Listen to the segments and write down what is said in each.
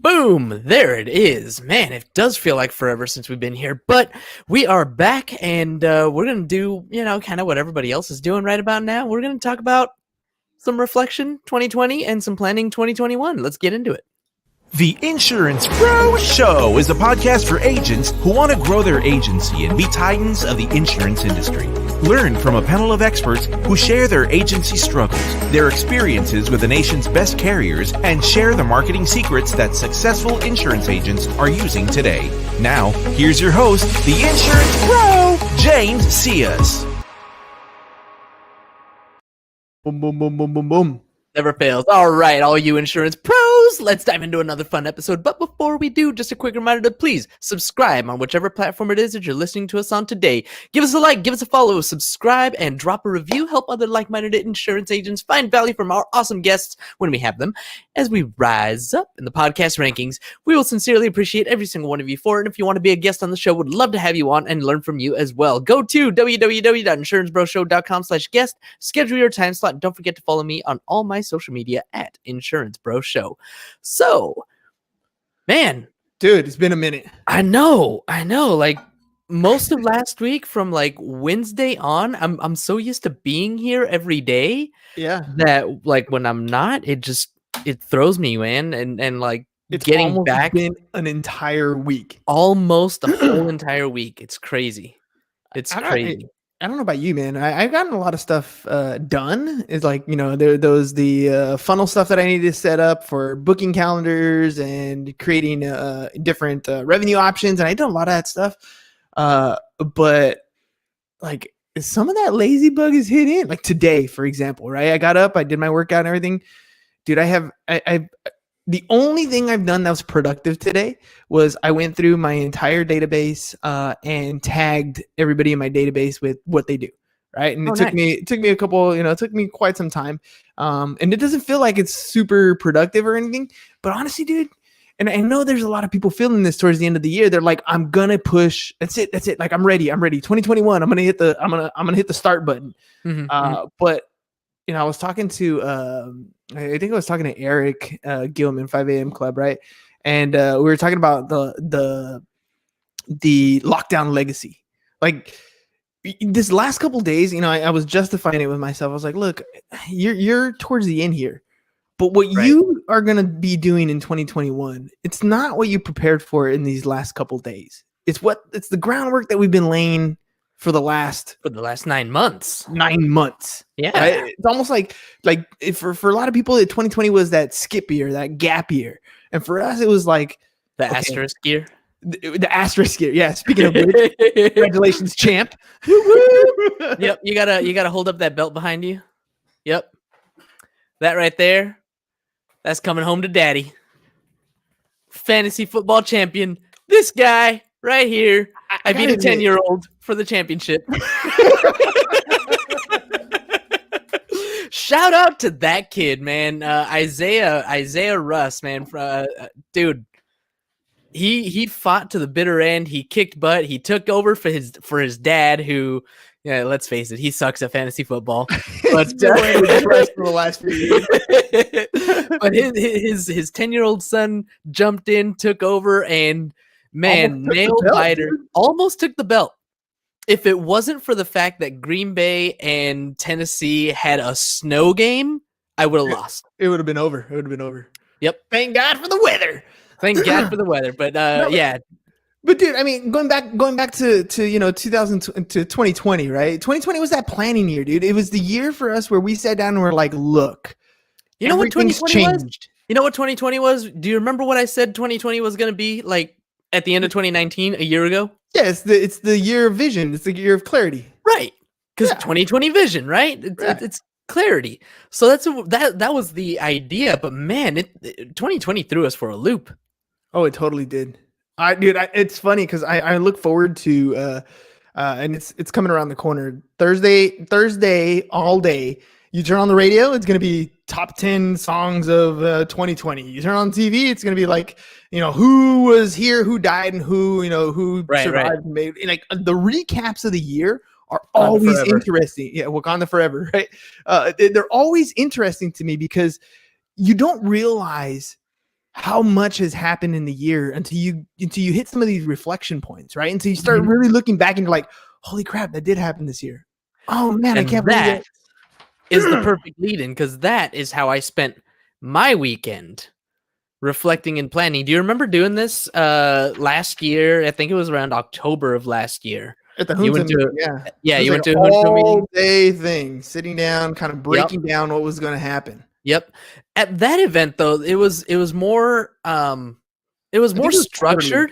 Boom! There it is. Man, it does feel like forever since we've been here, but we are back and we're going to do, kind of what everybody else is doing right about now. We're going to talk about some reflection 2020 and some planning 2021. Let's get into it. The Insurance Pro Show is a podcast for agents who want to grow their agency and be titans of the insurance industry. Learn from a panel of experts who share their agency struggles, their experiences with the nation's best carriers, and share the marketing secrets that successful insurance agents are using today. Now, here's your host, the Insurance Pro, James Cias. Boom, boom, boom, boom, boom, boom. Never fails. All right, all you insurance pros, let's dive into another fun episode. But before we do, just a quick reminder to please subscribe on whichever platform it is that you're listening to us on today. Give us a like, give us a follow, subscribe, and drop a review. Help other like-minded insurance agents find value from our awesome guests when we have them. As we rise up in the podcast rankings, we will sincerely appreciate every single one of you for it. And if you want to be a guest on the show, would love to have you on and learn from you as well. Go to www.insurancebroshow.com/guest. Schedule your time slot. Don't forget to follow me on all my social media at Insurance Bro Show. So, man, dude, it's been a minute. I know. Like most of last week, from like Wednesday on, I'm so used to being here every day. Yeah. That like when I'm not, it throws me, man. And like it's getting back, been an entire week, almost a whole entire week. It's crazy. It's crazy. I don't know about you, man. I've gotten a lot of stuff done. It's like, those funnel stuff that I need to set up for booking calendars and creating different revenue options. And I did a lot of that stuff. But like some of that lazy bug is hit in. Like today, for example, right? I got up, I did my workout and everything. Dude, I've the only thing I've done that was productive today was I went through my entire database and tagged everybody in my database with what they do, right? And it took me a couple, it took me quite some time. And it doesn't feel like it's super productive or anything, but honestly, dude, and I know there's a lot of people feeling this towards the end of the year. They're like, I'm gonna push. That's it. Like I'm ready. 2021. I'm gonna hit the start button. But I was talking to I think I was talking to Eric Gilman, 5 a.m. Club, right? And we were talking about the lockdown legacy. Like this last couple days, I was justifying it with myself. I was like, look, you're towards the end here. But what you are going to be doing in 2021, it's not what you prepared for in these last couple days. It's the groundwork that we've been laying for the last 9 months. 9 months. Yeah. Right? It's almost like for a lot of people, 2020 was that skip year, that gap year. And for us, it was like the asterisk year. The asterisk year. Yeah. Speaking of which, congratulations, champ. Yep. You gotta hold up that belt behind you. Yep. That right there. That's coming home to daddy. Fantasy football champion. This guy right here. I beat a 10-year-old for the championship. Shout out to that kid, man. Isaiah Russ, man. Dude, he fought to the bitter end. He kicked butt. He took over for his dad, who, let's face it, he sucks at fantasy football. But for the last few years. But his 10-year-old son jumped in, took over, and man, nail biter, almost took the belt. If it wasn't for the fact that Green Bay and Tennessee had a snow game, I would have lost. It would have been over. Yep. Thank God for the weather. Thank God for the weather. But yeah. But dude, I mean, going back to 2000 to 2020, right? 2020 was that planning year, dude. It was the year for us where we sat down and we're like, look, you know what 2020 was? You know what 2020 was? Do you remember what I said 2020 was going to be like at the end of 2019, a year ago? Yeah, it's the year of vision. It's the year of clarity. Right. Because 2020 vision, right? It's clarity. So that was the idea. But man, 2020 threw us for a loop. Oh, it totally did. It's funny because I look forward to and it's coming around the corner. Thursday all day. You turn on the radio, it's going to be top 10 songs of 2020. You turn on TV, it's going to be like, who was here, who died, and who survived. And made, like the recaps of the year are always interesting. Yeah, Wakanda Forever, right? They're always interesting to me because you don't realize how much has happened in the year until you hit some of these reflection points, right? Until you start Mhm. really looking back and you're like, holy crap, that did happen this year. Oh man, I And can't believe that it. is the perfect lead in, because that is how I spent my weekend reflecting and planning. Do you remember doing this last year? I think it was around October of last year. At the You Junta went to meeting, yeah. yeah, It was you like went an to a Junto meeting. all day thing, sitting down, kind of Yep. breaking down what was going to happen. Yep. At that event though, it was more it was I more think it was quarterly. structured.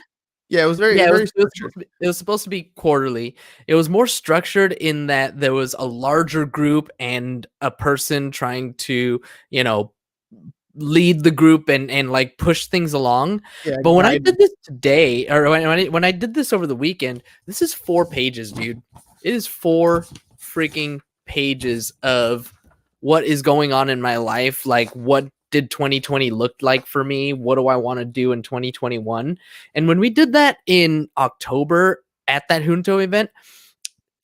Yeah, it was very, Yeah, very structured. it was supposed to be quarterly. It was more structured in that there was a larger group and a person trying to, you know, lead the group and like push things along. Yeah, But when I guide. did this today, or when I did this over the weekend, this is 4 pages, dude. It is 4 freaking pages of what is going on in my life. Like, what did 2020 look like for me? What do I want to do in 2021? And when we did that in October at that Junto event,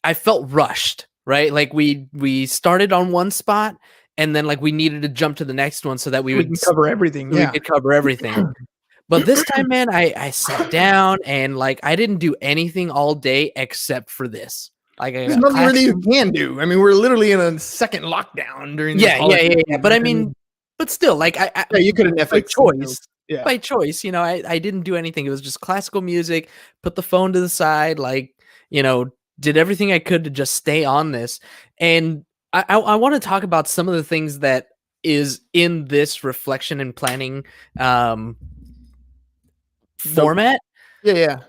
I felt rushed, right? Like we started on one spot and then like we needed to jump to the next one so that we We would can cover everything. we Yeah. could cover everything. But this time, man, I sat down and like I didn't do anything all day except for this. Like I There's got nothing really you classroom. can do. I mean, we're literally in a second lockdown during this Yeah. holiday But I season. mean, but still, like I Yeah, you could have by Netflix. You know, choice, yeah. by choice, you know, I didn't do anything. It was just classical music, put the phone to the side, like, you know, did everything I could to just stay on this. And I want to talk about some of the things that is in this reflection and planning format. Yeah.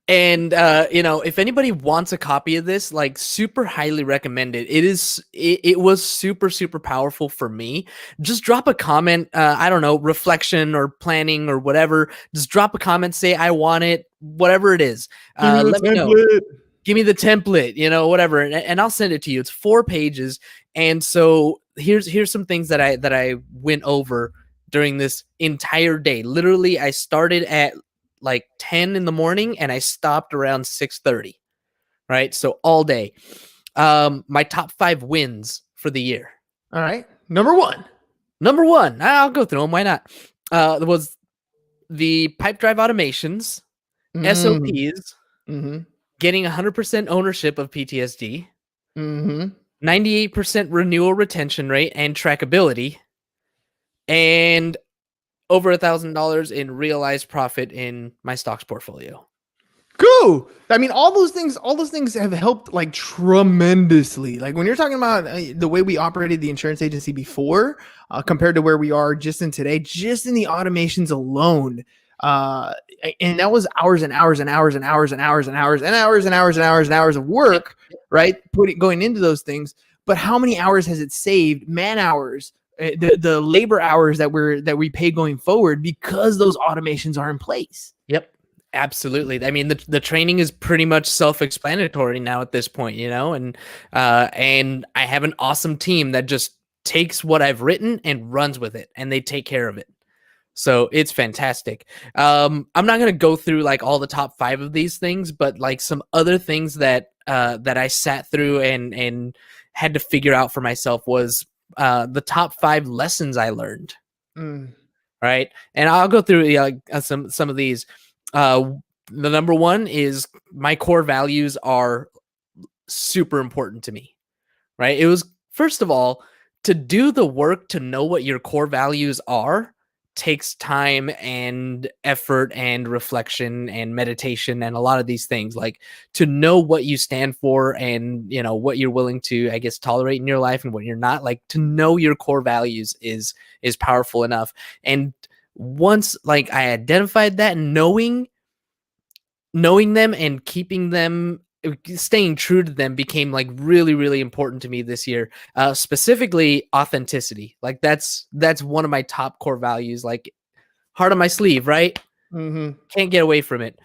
And you know, if anybody wants a copy of this, like super highly recommend it. It was super powerful for me. Just drop a comment, I don't know, reflection or planning or whatever. Just drop a comment, say I want it, whatever it is. Let me know. Give me the template, you know, whatever, and I'll send it to you. It's 4 pages. And so here's some things that I went over during this entire day. Literally, I started at like 10 in the morning and I stopped around 6:30. Right? So all day. My top 5 wins for the year. All right. Number 1. Number 1, I'll go through them. Why not? Was the pipe drive automations, SOPs, Mm-hmm. getting 100% ownership of PTSD, Mm-hmm. 98% renewal retention rate and trackability, and over $1,000 in realized profit in my stocks portfolio. Cool. I mean, all those things have helped like tremendously. Like when you're talking about the way we operated the insurance agency before, compared to where we are just in today, just in the automations alone, and that was hours and hours and hours and hours and hours and hours and hours and hours and hours and hours of work, right? Going into those things. But how many hours has it saved? Man hours, the labor hours that we pay going forward because those automations are in place. Yep. Absolutely. I mean, the training is pretty much self-explanatory now at this point, you know, and I have an awesome team that just takes what I've written and runs with it, and they take care of it. So it's fantastic. I'm not going to go through like all the top 5 of these things, but like some other things that I sat through and had to figure out for myself was the top 5 lessons I learned. Right. And I'll go through some of these. The number 1 is my core values are super important to me, right? It was, first of all, to do the work to know what your core values are takes time and effort and reflection and meditation and a lot of these things. Like to know what you stand for and, you know, what you're willing to, I guess, tolerate in your life and what you're not, like to know your core values is powerful enough. And once like I identified that, knowing them and keeping them, staying true to them became like really important to me this year. Specifically authenticity. Like that's one of my top core values, like heart on my sleeve, right? Can't get away from it.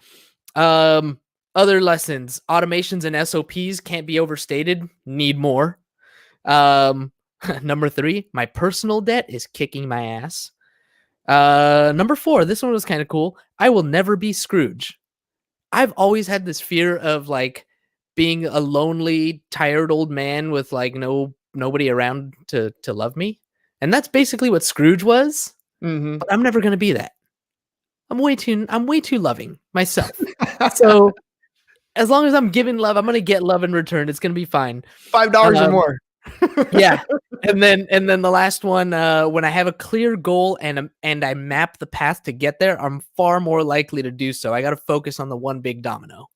Other lessons, automations and SOPs can't be overstated, need more. Number 3, my personal debt is kicking my ass. Number 4, this one was kind of cool. I will never be Scrooge. I've always had this fear of like being a lonely, tired old man with like nobody around to love me. And that's basically what Scrooge was. But I'm never going to be that. I'm way too loving myself. So as long as I'm giving love, I'm gonna get love in return. It's gonna be fine. $5 or Um, more. yeah. And then the last one, when I have a clear goal and I map the path to get there, I'm far more likely to do so. I got to focus on the one big domino.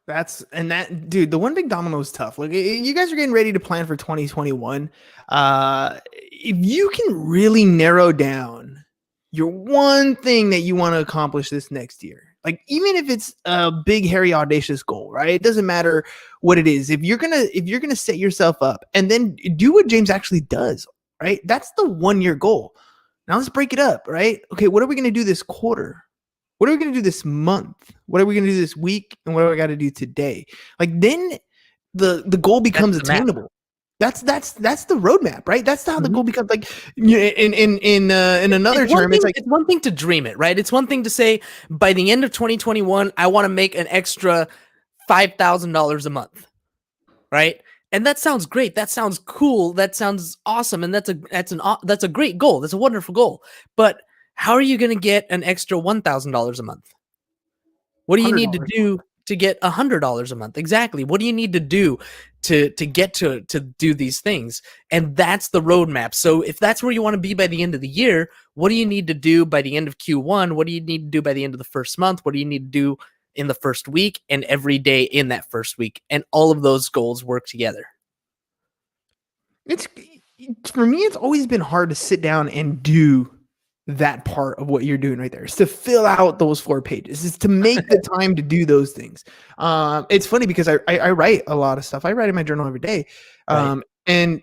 Dude, the one big domino is tough. Like you guys are getting ready to plan for 2021. If you can really narrow down your one thing that you want to accomplish this next year, like even if it's a big, hairy, audacious goal, right? It doesn't matter what it is. If you're gonna set yourself up and then do what James actually does, right? That's the 1 year goal. Now let's break it up, right? Okay, what are we gonna do this quarter? What are we going to do this month? What are we going to do this week? And what do I got to do today? Like then the goal becomes attainable. That's the roadmap, right? That's how the goal becomes. Like in another term, it's like it's one thing to dream it, right? It's one thing to say by the end of 2021, I want to make an extra $5,000 a month, right? And that sounds great. That sounds cool. That sounds awesome. And that's a great goal. That's a wonderful goal. But how are you going to get an extra $1,000 a month? What do you need to do to get $100 a month? Exactly. What do you need to do to get to do these things? And that's the roadmap. So if that's where you want to be by the end of the year, what do you need to do by the end of Q1? What do you need to do by the end of the first month? What do you need to do in the first week and every day in that first week? And all of those goals work together. It's for me, it's always been hard to sit down and do that part of what you're doing right there. Is to fill out those 4 pages. Is to make the time to do those things. It's funny because I write a lot of stuff. I write in my journal every day. Right. And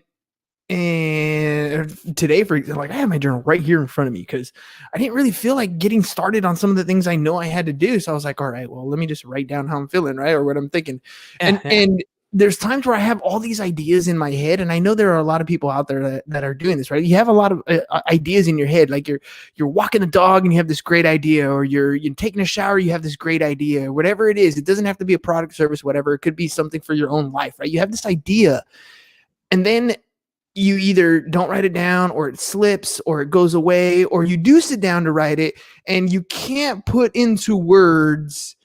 today, for example, like I have my journal right here in front of me because I didn't really feel like getting started on some of the things I know I had to do. So I was like, all right, well, let me just write down how I'm feeling, right? Or what I'm thinking. And there's times where I have all these ideas in my head, and I know there are a lot of people out there that are doing this, right? You have a lot of ideas in your head, like you're walking the dog and you have this great idea, or you're taking a shower, you have this great idea, whatever it is. It doesn't have to be a product, service, whatever. It could be something for your own life, right? You have this idea, and then you either don't write it down, or it slips, or it goes away, or you do sit down to write it, and you can't put into words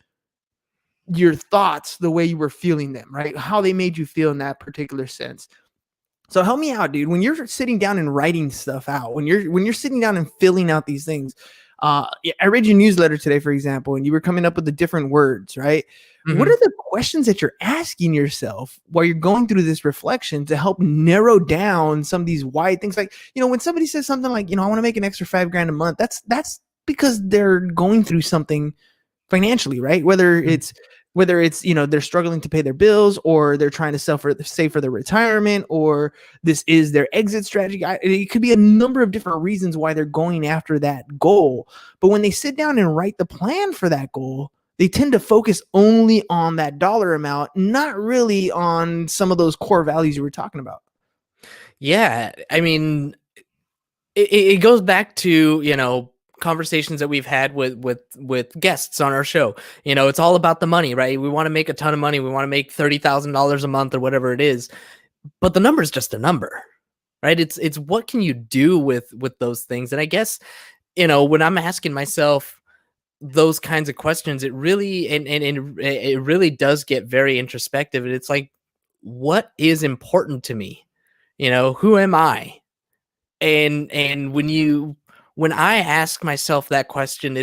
your thoughts the way you were feeling them, right? How they made you feel in that particular sense. So help me out, dude. When you're sitting down and writing stuff out, when you're sitting down and filling out these things, I read your newsletter today, for example, and you were coming up with the different words, right? Mm-hmm. What are the questions that you're asking yourself while you're going through this reflection to help narrow down some of these wide things? Like, when somebody says something like, I want to make an extra $5,000 a month, that's because they're going through something financially, right? Whether it's they're struggling to pay their bills, or they're trying to save for their retirement, or this is their exit strategy. It could be a number of different reasons why they're going after that goal. But when they sit down and write the plan for that goal, they tend to focus only on that dollar amount, not really on some of those core values you were talking about. Yeah. I mean, it goes back to, conversations that we've had with guests on our show. It's all about the money, right? We want to make a ton of money. We want to make $30,000 a month or whatever it is, but the number is just a number, right? It's what can you do with those things? And I guess, when I'm asking myself those kinds of questions, it really, and it really does get very introspective. And it's like, what is important to me? Who am I? And when I ask myself that question,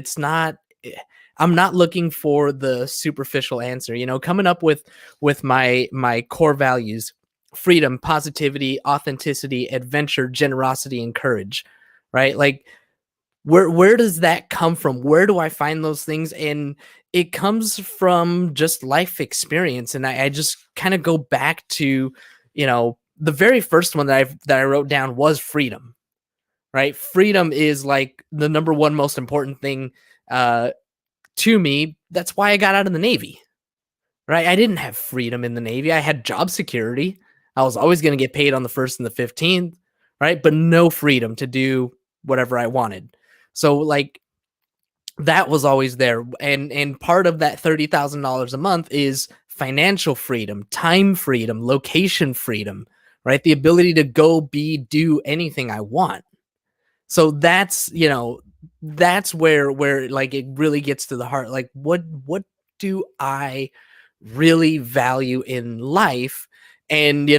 I'm not looking for the superficial answer, coming up with my core values: freedom, positivity, authenticity, adventure, generosity, and courage, right? Like where does that come from? Where do I find those things? And it comes from just life experience. And I just kind of go back to, the very first one that I wrote down was freedom. Right? Freedom is like the number one most important thing to me. That's why I got out of the Navy, right? I didn't have freedom in the Navy. I had job security. I was always going to get paid on the 1st and the 15th, right? But no freedom to do whatever I wanted. So like that was always there. And part of that $30,000 a month is financial freedom, time freedom, location freedom, right? The ability to go do anything I want. So that's, that's where like it really gets to the heart. Like what do I really value in life? And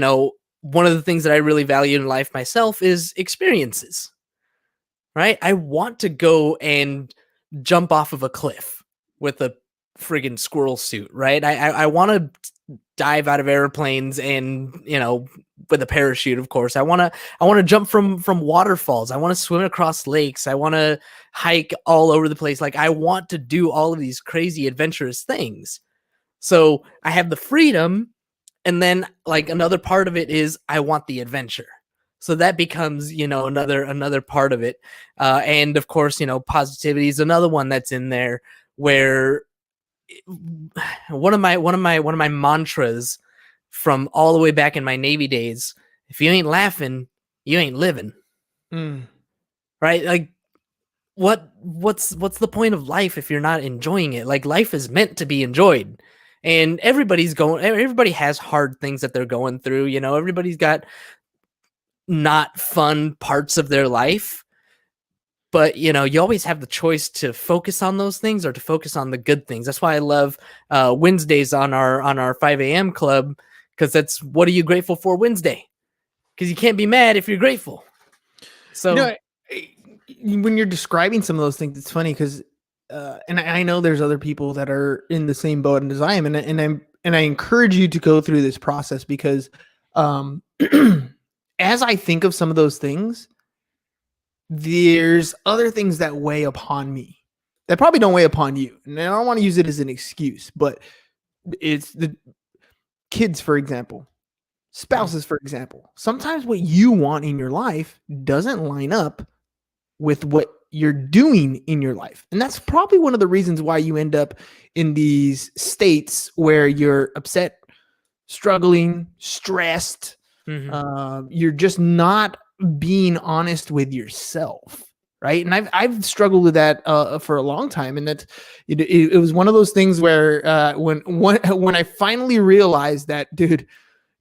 one of the things that I really value in life myself is experiences. Right? I want to go and jump off of a cliff with a friggin' squirrel suit, right? I want to dive out of airplanes and with a parachute, of course. I want to jump from waterfalls. I want to swim across lakes. I want to hike all over the place. Like I want to do all of these crazy adventurous things. So I have the freedom, and then like another part of it is I want the adventure. So that becomes, another part of it. And of course, positivity is another one that's in there, where one of my mantras from all the way back in my Navy days, if you ain't laughing, you ain't living. Right? Like what's the point of life if you're not enjoying it? Like life is meant to be enjoyed. And everybody has hard things that they're going through. Everybody's got not fun parts of their life, but you always have the choice to focus on those things or to focus on the good things. That's why I love Wednesdays on our 5 a.m. club, because that's what are you grateful for Wednesday, because you can't be mad if you're grateful. So when you're describing some of those things, it's funny because and I know there's other people that are in the same boat as I am, and I encourage you to go through this process, because as I think of some of those things, there's other things that weigh upon me that probably don't weigh upon you. And I don't want to use it as an excuse, but it's the kids, for example, spouses, for example. Sometimes what you want in your life doesn't line up with what you're doing in your life. And that's probably one of the reasons why you end up in these states where you're upset, struggling, stressed. You're just not being honest with yourself, right? And I've struggled with that for a long time, and that it was one of those things where when I finally realized that, dude,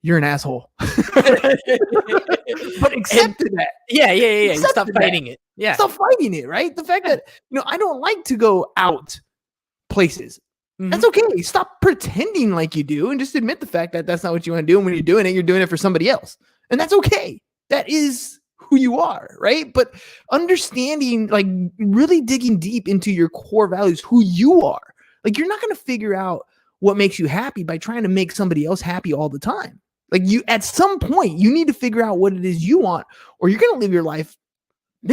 you're an asshole, but accepted that. Yeah. Stop fighting it. Yeah, stop fighting it. Right? The fact that I don't like to go out places. That's okay. Stop pretending like you do and just admit the fact that that's not what you want to do. And when you're doing it for somebody else. And that's okay. That is who you are, right? But understanding, like really digging deep into your core values, who you are. Like you're not going to figure out what makes you happy by trying to make somebody else happy all the time. Like at some point, you need to figure out what it is you want, or you're going to live your life.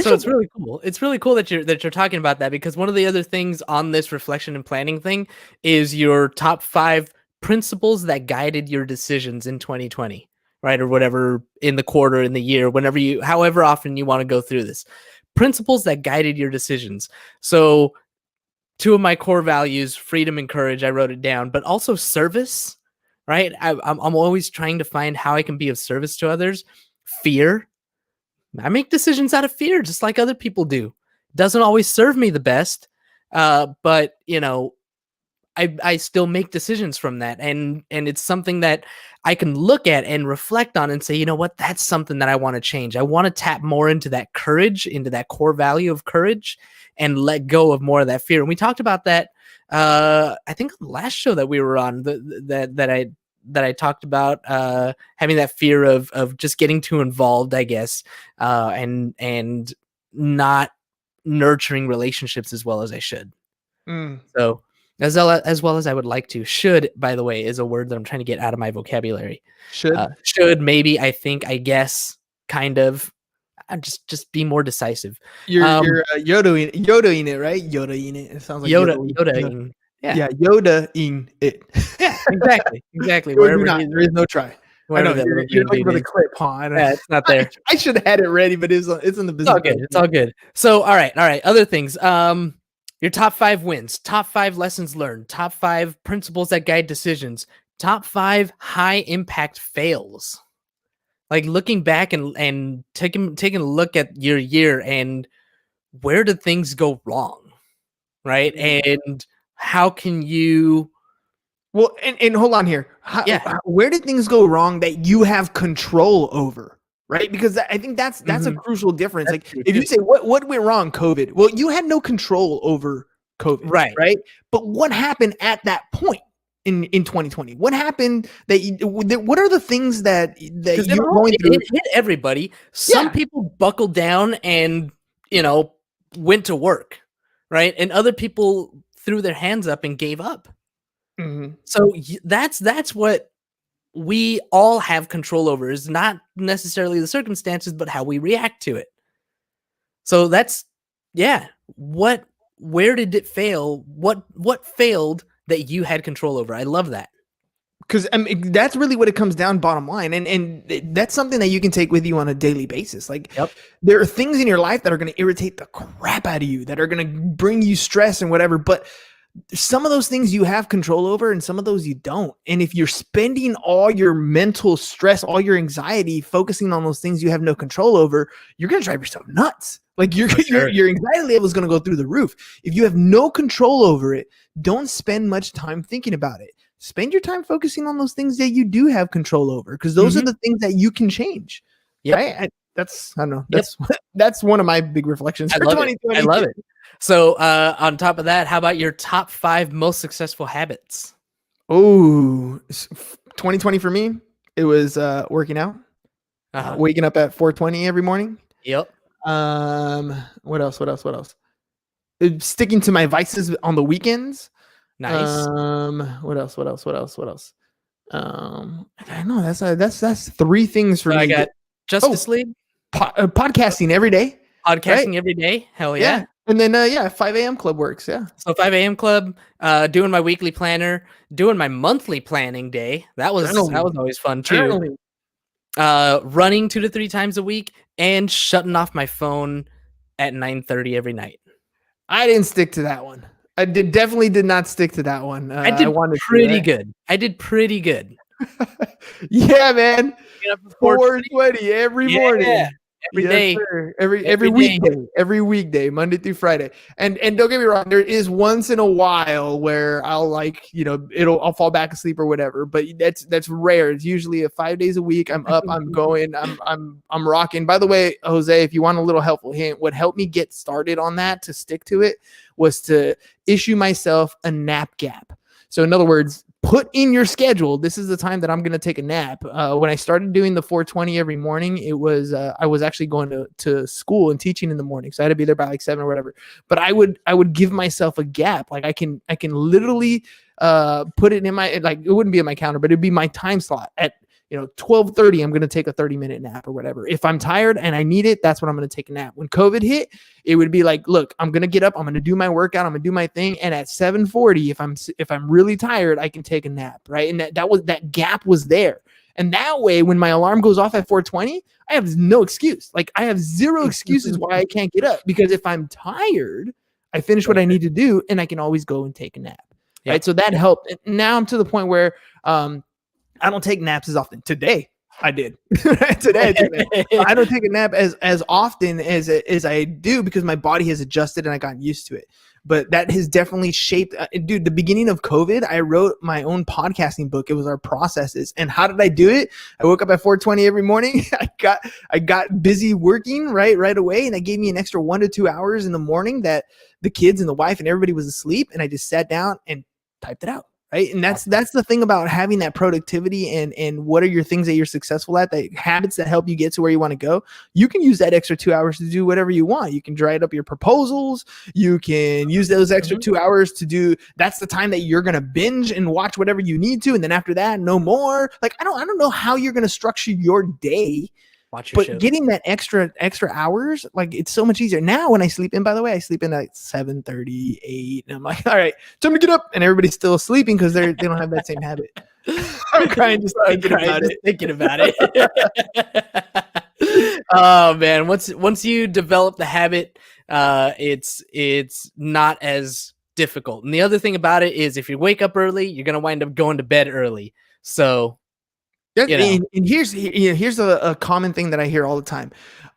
So it's really cool. It's really cool that you're talking about that, because one of the other things on this reflection and planning thing is your top 5 principles that guided your decisions in 2020, right? Or whatever, in the quarter, in the year, however often you want to go through this. Principles that guided your decisions. So 2 of my core values, freedom and courage, I wrote it down, but also service, right? I'm always trying to find how I can be of service to others. Fear. I make decisions out of fear, just like other people do. Doesn't always serve me the best, but I still make decisions from that, and it's something that I can look at and reflect on and say, you know what, that's something that I want to change. I want to tap more into that courage, into that core value of courage, and let go of more of that fear. And we talked about that, I think on the last show that we were on, that I talked about having that fear of just getting too involved, I guess, and not nurturing relationships as well as I should. So as well as I would like to. Should, by the way, is a word that I'm trying to get out of my vocabulary. Should, maybe, I think, I guess, kind of. I'm just be more decisive. You're Yodaing it, right? Yodaing it. It sounds like Yodaing. Yeah, Yoda-ing it. Yeah, exactly. There is no try. I know you're looking for the clip, huh? Yeah, it's not there. I should have had it ready, but it's in the business. It's all good. So, all right. Other things. Your top 5 wins, top 5 lessons learned, top 5 principles that guide decisions, top 5 high impact fails. Like looking back and taking a look at your year and where did things go wrong, right? And how can you? Well, and hold on here. Where did things go wrong that you have control over? right? Because I think that's a Mhm. crucial difference. That's Like true if you too. say what went wrong, COVID. Well, you had no control over COVID, Right. right? But what happened at that point in 2020? What happened that what are the things that Because you're going through? it hit everybody. Some Yeah. people buckled down and, you know, went to work, right? And other people threw their hands up and gave up. Mhm. So that's what we all have control over, is not necessarily the circumstances, but how we react to it. So that's, yeah. Where did it fail? What failed that you had control over? I love that. Because I mean, that's really what it comes down bottom line, and that's something that you can take with you on a daily basis. Like Yep. there are things in your life that are going to irritate the crap out of you, that are going to bring you stress and whatever, but some of those things you have control over and some of those you don't. And if you're spending all your mental stress, all your anxiety focusing on those things you have no control over, you're going to drive yourself nuts. Like For sure. your anxiety level is going to go through the roof. If you have no control over it, don't spend much time thinking about it. Spend your time focusing on those things that you do have control over, because those are the things that you can change. Yep. Right? I don't know. Yep. That's one of my big reflections I for love it. 2020. I love it. So, on top of that, how about your top 5 most successful habits? Oh, 2020 for me, it was working out, Uh-huh. waking up at 4:20 every morning. Yep. What else? Sticking to my vices on the weekends. Nice. What else? I know that's 3 things for So I me. got Justice League, Podcasting every day. podcasting every day. Hell yeah. And then 5 a.m. club works. Yeah. So 5 a.m. club, doing my weekly planner, doing my monthly planning day. That was Journaling. always fun too. Journaling. Running 2 to 3 times a week and shutting off my phone at 9:30 every night. I didn't stick to that one. Definitely did not stick to that one. I did wanted pretty good. I did pretty good. Yeah, man. Get up at 4:20. 4:20 every morning. every Yes, day. sir. Every Every weekday, Monday through Friday. And don't get me wrong, there is once in a while where I'll I'll fall back asleep or whatever, but that's rare. It's usually 5 days a week. I'm up, I'm going, I'm rocking. By the way, Jose, if you want a little helpful hint, what helped me get started on that to stick to it was to issue myself a nap gap. So in other words, put in your schedule, this is the time that I'm going to take a nap. When I started doing the 4:20 every morning, it was I was actually going to school and teaching in the morning, so I had to be there by like 7 or whatever. But I would give myself a gap. Like I can literally put it in my, like, it wouldn't be in my calendar, but it'd be my time slot at 12:30. I'm going to take a 30-minute nap or whatever. If I'm tired and I need it, that's when I'm going to take a nap. When COVID hit, it would be like, look, I'm going to get up, I'm going to do my workout, I'm going to do my thing, and at 7:40, if I'm really tired, I can take a nap, right? And that gap was there. And that way, when my alarm goes off at 4:20, I have no excuse. Like I have zero excuses why I can't get up, because if I'm tired, I finish what I need to do and I can always go and take a nap. Yeah. Right? So that helped. Now I'm to the point where I don't take naps as often. Today I did. Today I don't take a nap as often as I do, because my body has adjusted and I got used to it. But that has definitely shaped. Dude, the beginning of COVID, I wrote my own podcasting book. It was our processes. And how did I do it? I woke up at 4:20 every morning. I got busy working right away, and I gave me an extra 1 to 2 hours in the morning that the kids and the wife and everybody was asleep, and I just sat down and typed it out. Right. And that's the thing about having that productivity and what are your things that you're successful at, the habits that help you get to where you want to go. You can use that extra 2 hours to do whatever you want. You can write up your proposals. You can use those extra 2 hours to do. That's the time that you're going to binge and watch whatever you need to. And then after that, no more. Like, I don't know how you're going to structure your day. But shows. Getting that extra hours, like, it's so much easier. Now when I sleep in, by the way, I sleep in at 7:30, 8, and I'm like, all right, time to get up. And everybody's still sleeping because they don't have that same habit. I'm crying just thinking about it. Oh man, once you develop the habit, it's not as difficult. And the other thing about it is, if you wake up early, you're gonna wind up going to bed early. So and here's a common thing that I hear all the time.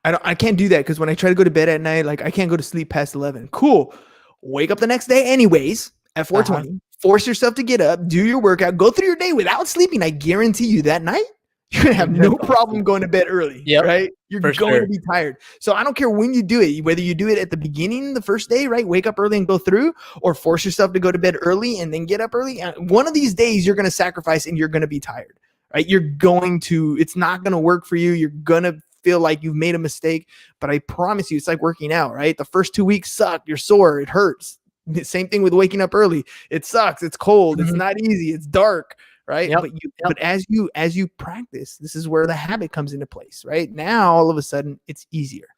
I can't do that because when I try to go to bed at night, like I can't go to sleep past 11. Cool. Wake up the next day anyways at 4:20. Force yourself to get up, do your workout, go through your day without sleeping. I guarantee you that night You're gonna have no Exactly. problem going to bed early, Yep, right? You're for going sure. to be tired. So I don't care when you do it, whether you do it at the beginning, the first day, right? Wake up early and go through, or force yourself to go to bed early and then get up early. One of these days you're gonna sacrifice and you're gonna be tired, right? It's not gonna work for you. You're gonna feel like you've made a mistake, but I promise you, it's like working out, right? The first 2 weeks suck. You're sore. It hurts. Same thing with waking up early. It sucks. It's cold. It's Mhm. not easy. It's dark. Right. Yep, But as you practice, this is where the habit comes into place. Right now, all of a sudden, it's easier.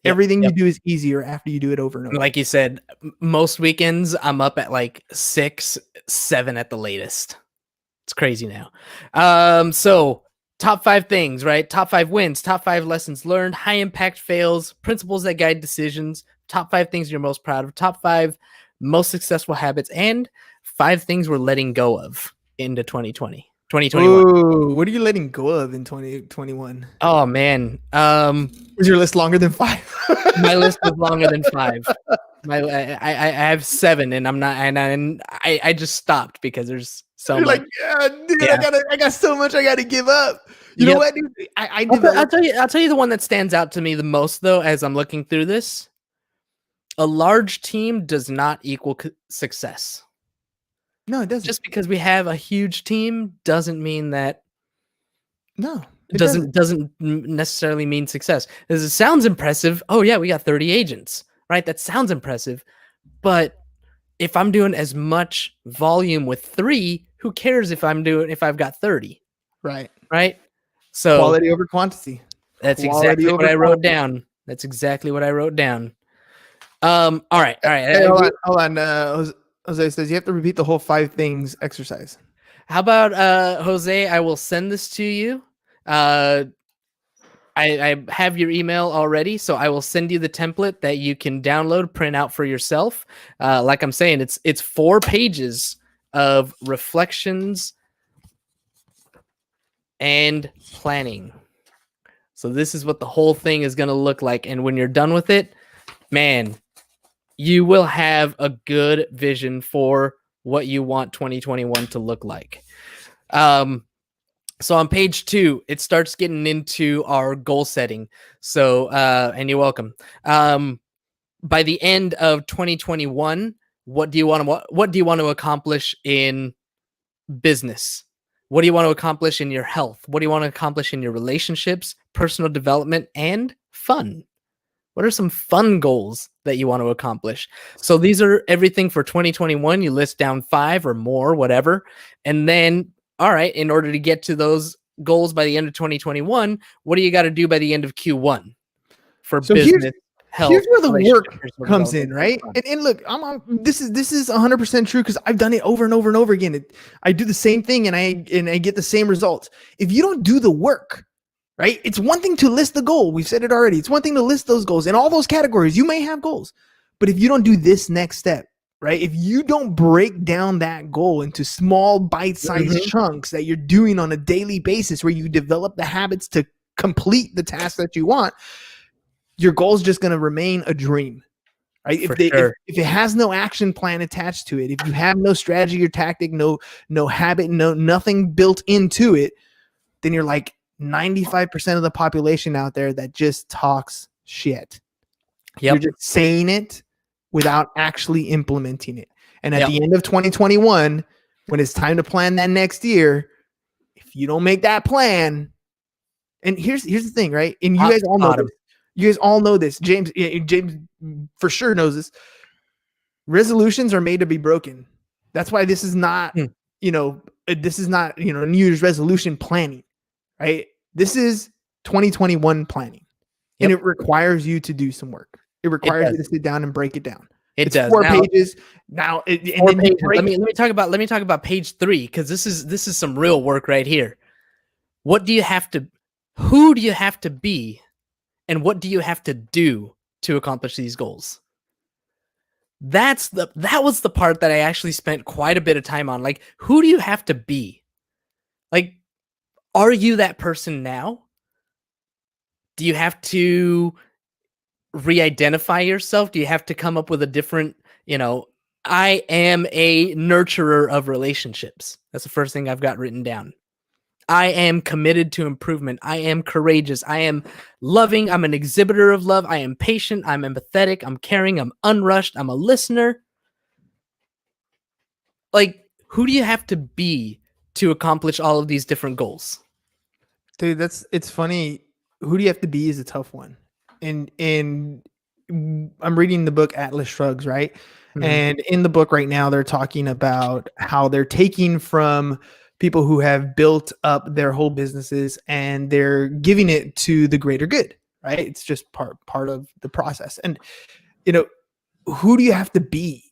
Yep, Everything yep. you do is easier after you do it over and over. Like you said, most weekends I'm up at like 6, 7 at the latest. It's crazy now. So top 5 things, right? Top 5 wins, top 5 lessons learned, high impact fails, principles that guide decisions, top 5 things you're most proud of, top 5 most successful habits, and 5 things we're letting go of into 2021. Ooh, what are you letting go of in 2021? Oh man. Was your list longer than 5? My list is longer than 5. I have 7 and I'm not, and I just stopped because there's so You're much. like, yeah, dude, Yeah. I got so much I gotta give up. You know Yep. what, dude? I I'll developed. tell you the one that stands out to me the most though, as I'm looking through this. A large team does not equal success. No, it doesn't. Just because we have a huge team doesn't mean that No, it doesn't necessarily mean success. As it sounds impressive. Oh yeah, we got 30 agents, right? That sounds impressive. But if I'm doing as much volume with 3, who cares if I've got 30, Right. right? So Quality over quantity. that's quality exactly what over I wrote quantity. down. That's exactly what I wrote down. All right. Hey, hold on. Jose says you have to repeat the whole 5 things exercise. How about Jose? I will send this to you. I have your email already, so I will send you the template that you can download, print out for yourself. Like I'm saying, it's 4 pages of reflections and planning. So this is what the whole thing is going to look like, and when you're done with it, man, you will have a good vision for what you want 2021 to look like. So on page 2, it starts getting into our goal setting. So, and you're welcome. By the end of 2021, what do you want to accomplish in business? What do you want to accomplish in your health? What do you want to accomplish in your relationships, personal development, and fun? What are some fun goals that you want to accomplish? So these are everything for 2021. You list down 5 or more, whatever. And then, all right, in order to get to those goals by the end of 2021, what do you got to do by the end of Q1 for So business, health? Here's where the relationship, work personal comes in, development, right? and fun? And look, this is 100% true because I've done it over and over and over again. I do the same thing and I get the same results. If you don't do the work, right? It's one thing to list the goal. We've said it already. It's one thing to list those goals in all those categories. You may have goals, but if you don't do this next step, right? If you don't break down that goal into small bite-sized chunks that you're doing on a daily basis where you develop the habits to complete the task that you want, your goal is just going to remain a dream, right? If it has no action plan attached to it, if you have no strategy or tactic, no habit, nothing built into it, then you're like 95% of the population out there that just talks shit. Yep. You're just saying it without actually implementing it. And at the end of 2021, when it's time to plan that next year, if you don't make that plan, and here's the thing, right? And you guys all know this. You guys all know this. James for sure knows this. Resolutions are made to be broken. That's why this is not, this is not, New Year's resolution planning, right? This is 2021 planning. And it requires you to do some work. It requires you to sit down and break it down. It's does. 4 pages. Now, 4 pages. Let me talk about page 3 because this is some real work right here. Who do you have to be, and what do you have to do to accomplish these goals? That was the part that I actually spent quite a bit of time on. Like, who do you have to be? Like, are you that person now? Do you have to re-identify yourself? Do you have to come up with a different, I am a nurturer of relationships. That's the first thing I've got written down. I am committed to improvement. I am courageous. I am loving. I'm an exhibitor of love. I am patient. I'm empathetic. I'm caring. I'm unrushed. I'm a listener. Like, who do you have to be to accomplish all of these different goals? Dude, it's funny. Who do you have to be is a tough one. And I'm reading the book Atlas Shrugs, right? Mm-hmm. And in the book right now, they're talking about how they're taking from people who have built up their whole businesses and they're giving it to the greater good, right? It's just part of the process. And, who do you have to be?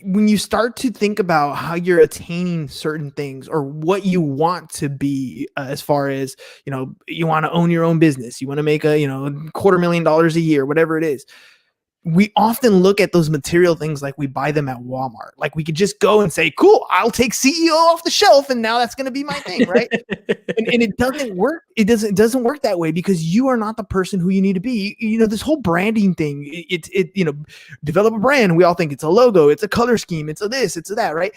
When you start to think about how you're attaining certain things or what you want to be, as far as, you want to own your own business, you want to make a, $250,000 a year, whatever it is. We often look at those material things like we buy them at Walmart. Like we could just go and say, cool, I'll take CEO off the shelf and now that's going to be my thing, right? and it doesn't work. It doesn't work that way because you are not the person who you need to be. This whole branding thing, develop a brand. We all think it's a logo, it's a color scheme, it's a this, it's a that, right?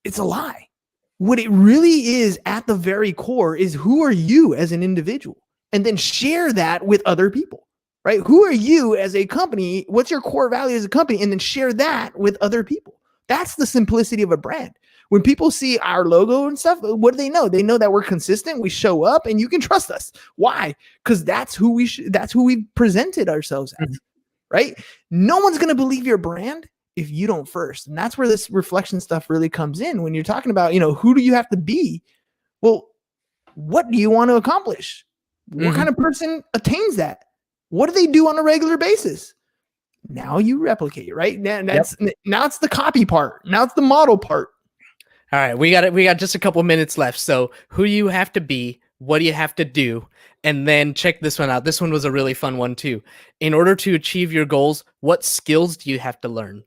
It's a lie. What it really is at the very core is who are you as an individual? And then share that with other people. Right? Who are you as a company? What's your core value as a company? And then share that with other people. That's the simplicity of a brand. When people see our logo and stuff, what do they know? They know that we're consistent. We show up and you can trust us. Why? Because that's who we presented ourselves as, right? No one's going to believe your brand if you don't first. And that's where this reflection stuff really comes in. When you're talking about, who do you have to be? Well, what do you want to accomplish? What kind of person attains that? What do they do on a regular basis? Now you replicate, right? Now it's the copy part. Now it's the model part. All right, we got just a couple minutes left. So who do you have to be? What do you have to do? And then check this one out. This one was a really fun one too. In order to achieve your goals, what skills do you have to learn?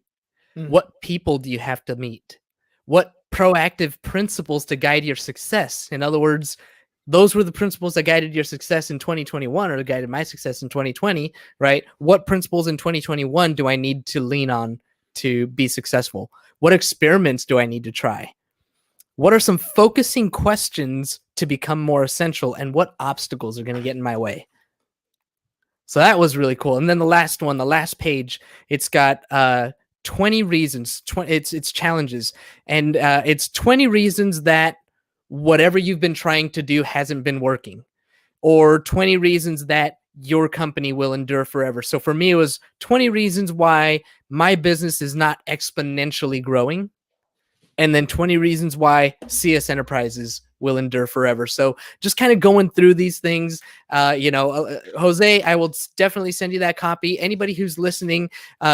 What people do you have to meet? What proactive principles to guide your success? In other words, those were the principles that guided your success in 2021 or guided my success in 2020, right? What principles in 2021 do I need to lean on to be successful? What experiments do I need to try? What are some focusing questions to become more essential? And what obstacles are going to get in my way? So that was really cool. And then the last one, the last page, it's got 20 reasons. It's challenges. And it's 20 reasons that whatever you've been trying to do hasn't been working, or 20 reasons that your company will endure forever. So for me, it was 20 reasons why my business is not exponentially growing, and then 20 reasons why CS Enterprises will endure forever. So just kind of going through these things, Jose, I will definitely send you that copy. Anybody who's listening,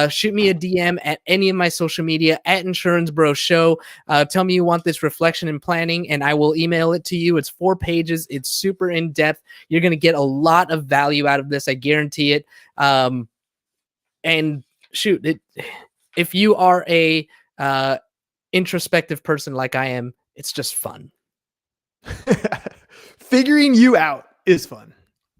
shoot me a DM at any of my social media at Insurance Bro Show. Tell me you want this reflection and planning, and I will email it to you. It's 4 pages. It's super in depth. You're going to get a lot of value out of this. I guarantee it. And shoot, if you are a introspective person like I am, it's just fun. Figuring you out is fun.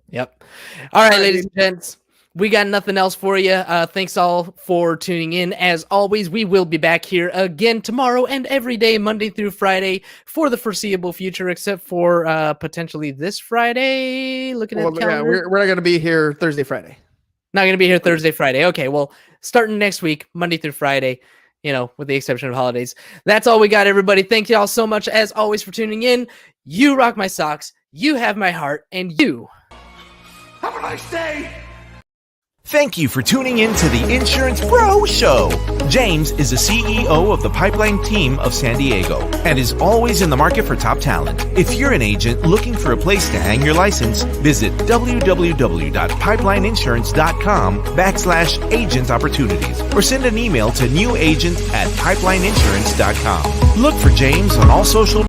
Yep. All right, ladies and gents, we got nothing else for you. Thanks all for tuning in. As always, we will be back here again tomorrow and every day, Monday through Friday, for the foreseeable future, except for potentially this Friday. Looking at the calendar. Yeah, we're not going to be here Thursday, Friday. Not going to be here Thursday, Friday. Okay, well, starting next week, Monday through Friday, with the exception of holidays. That's all we got, everybody. Thank you all so much, as always, for tuning in. You rock my socks. You have my heart. And you have a nice day. Thank you for tuning in to the Insurance Bro Show. James is the CEO of the Pipeline team of San Diego and is always in the market for top talent. If you're an agent looking for a place to hang your license, visit www.pipelineinsurance.com/agent opportunities or send an email to newagent@pipelineinsurance.com. Look for James on all social